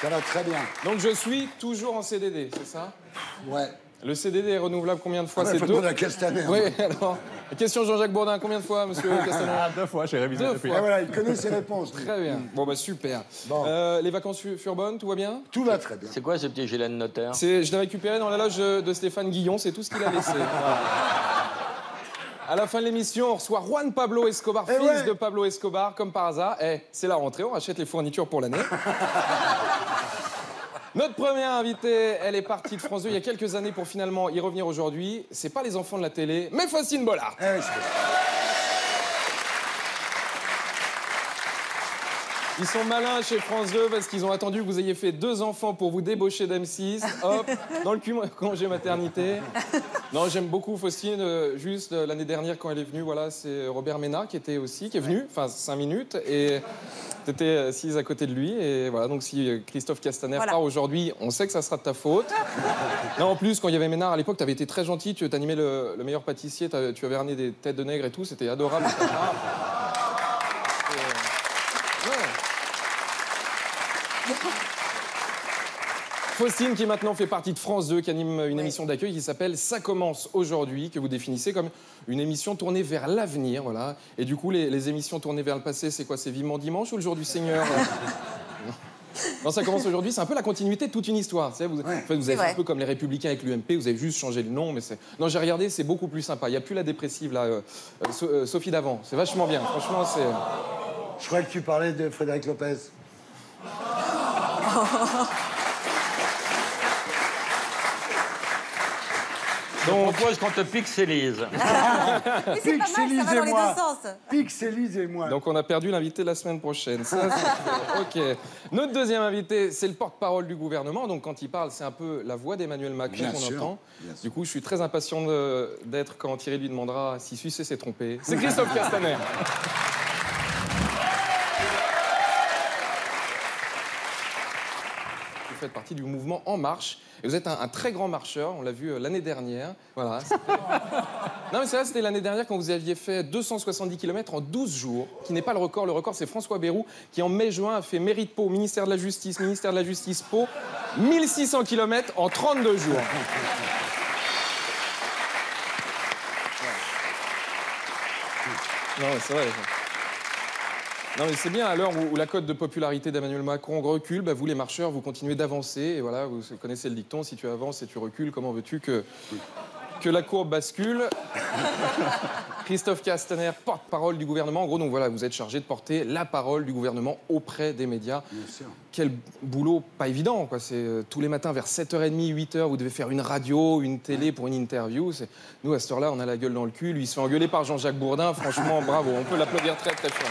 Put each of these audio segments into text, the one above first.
Ça va très bien. Donc je suis toujours en CDD, c'est ça? Ouais. Le CDD est renouvelable combien de fois? C'est deux à Castaner. Oui, alors. Question Jean-Jacques Bourdin, combien de fois, monsieur Castaner? 2 fois, j'ai révisé depuis. Et voilà, il connaît ses réponses. Très bien. Bon, bah super. Bon. Les vacances furent bonnes, tout va bien? Tout va très bien. C'est quoi ce petit gilet de notaire? Je l'ai récupéré dans la loge de Stéphane Guillon, c'est tout ce qu'il a laissé. Voilà. À la fin de l'émission, on reçoit Juan Pablo Escobar, fils de Pablo Escobar, comme par hasard. C'est la rentrée, on achète les fournitures pour l'année. Notre première invitée, elle est partie de France 2 il y a quelques années pour finalement y revenir aujourd'hui. C'est pas les enfants de la télé, mais Faustine Bollard. Ils sont malins chez France 2 parce qu'ils ont attendu que vous ayez fait 2 enfants pour vous débaucher d'M6. Hop, dans le congé maternité. Non, j'aime beaucoup Faustine. Juste l'année dernière, quand elle est venue, voilà, c'est Robert Ménard qui est venu, enfin 5 minutes. Et t'étais assise à côté de lui. Et voilà, donc si Christophe Castaner part aujourd'hui, on sait que ça sera de ta faute. Non, en plus, quand il y avait Ménard, à l'époque, t'avais été très gentil. Tu animais le meilleur pâtissier. Tu avais ramené des têtes de nègre et tout. C'était adorable. Faustine, qui maintenant fait partie de France 2, qui anime une émission d'accueil qui s'appelle Ça commence aujourd'hui, que vous définissez comme une émission tournée vers l'avenir, voilà. Et du coup, les émissions tournées vers le passé, c'est quoi? C'est Vivement Dimanche ou Le Jour du Seigneur? Non, Ça commence aujourd'hui, c'est un peu la continuité de toute une histoire. Vous savez, vous avez fait un peu comme les Républicains avec l'UMP, vous avez juste changé le nom, mais c'est... Non, j'ai regardé, c'est beaucoup plus sympa. Il n'y a plus la dépressive, là, Sophie Davant. C'est vachement bien, franchement, c'est... Je croyais que tu parlais de Frédéric Lopez. Donc, propose qu'on te pixelise. Mais c'est pas mal, ça va dans les deux sens. Pixelisez-moi. Donc on a perdu l'invité la semaine prochaine. Ça, OK. Notre deuxième invité, c'est le porte-parole du gouvernement. Donc quand il parle, c'est un peu la voix d'Emmanuel Macron qu'on entend. Du coup, je suis très impatient d'être quand Thierry lui demandera si Sucé s'est trompé. C'est Christophe Castaner. Vous faites partie du mouvement En Marche. Et vous êtes un très grand marcheur, on l'a vu l'année dernière. Voilà. Non mais c'est vrai, c'était l'année dernière quand vous aviez fait 270 km en 12 jours, qui n'est pas le record. Le record, c'est François Bayrou, qui en mai-juin a fait mairie de Pau, ministère de la Justice, Pau, 1600 km en 32 jours. Non, c'est vrai. Non, mais c'est bien, à l'heure où la cote de popularité d'Emmanuel Macron recule, vous, les marcheurs, vous continuez d'avancer. Et voilà, vous connaissez le dicton, si tu avances et tu recules, comment veux-tu que la courbe bascule? Christophe Castaner, porte-parole du gouvernement. En gros, donc voilà, vous êtes chargé de porter la parole du gouvernement auprès des médias. Bien sûr. Quel boulot pas évident, quoi. C'est tous les matins vers 7h30, 8h, vous devez faire une radio, une télé pour une interview. Nous, à cette heure-là, on a la gueule dans le cul. Lui, il se fait engueuler par Jean-Jacques Bourdin. Franchement, bravo. On peut l'applaudir très, très fort.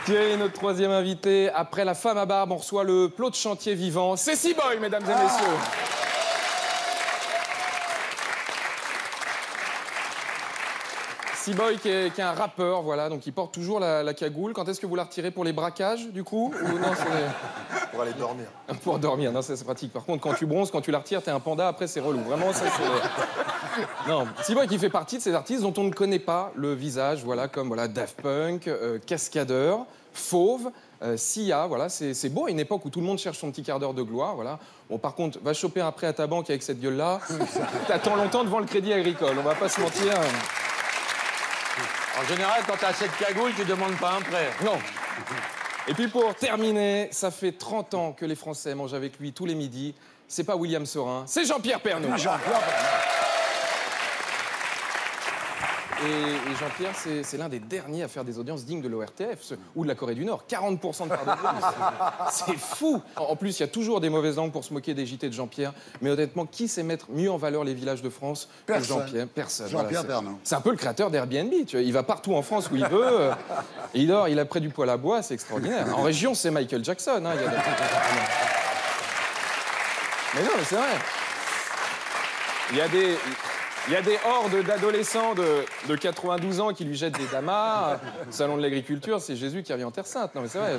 Thierry, notre troisième invité. Après la femme à barbe, on reçoit le plot de chantier vivant. C'est C-Boy, mesdames et messieurs. C-Boy qui est un rappeur, voilà, donc il porte toujours la cagoule. Quand est-ce que vous la retirez pour les braquages, du coup? Ou non, pour aller dormir. Pour dormir, non, c'est pratique. Par contre, quand tu bronzes, quand tu la retires, t'es un panda, après c'est relou. Vraiment, ça c'est... Non, C-Boy qui fait partie de ces artistes dont on ne connaît pas le visage, voilà, comme voilà, Daft Punk, Cascadeur, Fauve, Sia, voilà, c'est beau à une époque où tout le monde cherche son petit quart d'heure de gloire, voilà. Bon, par contre, va choper un prêt à ta banque avec cette gueule-là, t'attends longtemps devant le Crédit Agricole, on va pas se mentir. En général, quand t'as cette cagoule, tu demandes pas un prêt. Non. Et puis pour terminer, ça fait 30 ans que les Français mangent avec lui tous les midis. C'est pas William Saurin, c'est Jean-Pierre Pernaut. Et Jean-Pierre, c'est l'un des derniers à faire des audiences dignes de l'ORTF ou de la Corée du Nord. 40% de part d'audience. C'est fou. En plus, il y a toujours des mauvaises langues pour se moquer des JT de Jean-Pierre. Mais honnêtement, qui sait mettre mieux en valeur les villages de France que Jean-Pierre? Personne. Jean-Pierre voilà, Pernaut. C'est un peu le créateur d'Airbnb. Tu vois. Il va partout en France où il veut. Et il dort, il a près du poêle à bois, c'est extraordinaire. En région, c'est Michael Jackson. Hein, Mais non, mais c'est vrai. Il y a des hordes d'adolescents de 92 ans qui lui jettent des damas. Au salon de l'agriculture, c'est Jésus qui revient en Terre Sainte. Non, mais c'est vrai.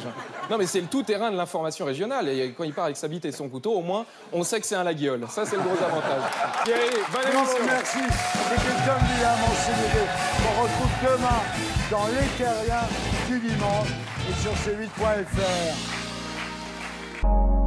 Non, mais c'est le tout-terrain de l'information régionale. Et quand il part avec sa bite et son couteau, au moins, on sait que c'est un laguiole. Ça, c'est le gros avantage. Thierry, bonne émission. Merci. C'était Tom William en CDD. On retrouve demain dans Les Terriens du dimanche et sur c8.fr. Merci.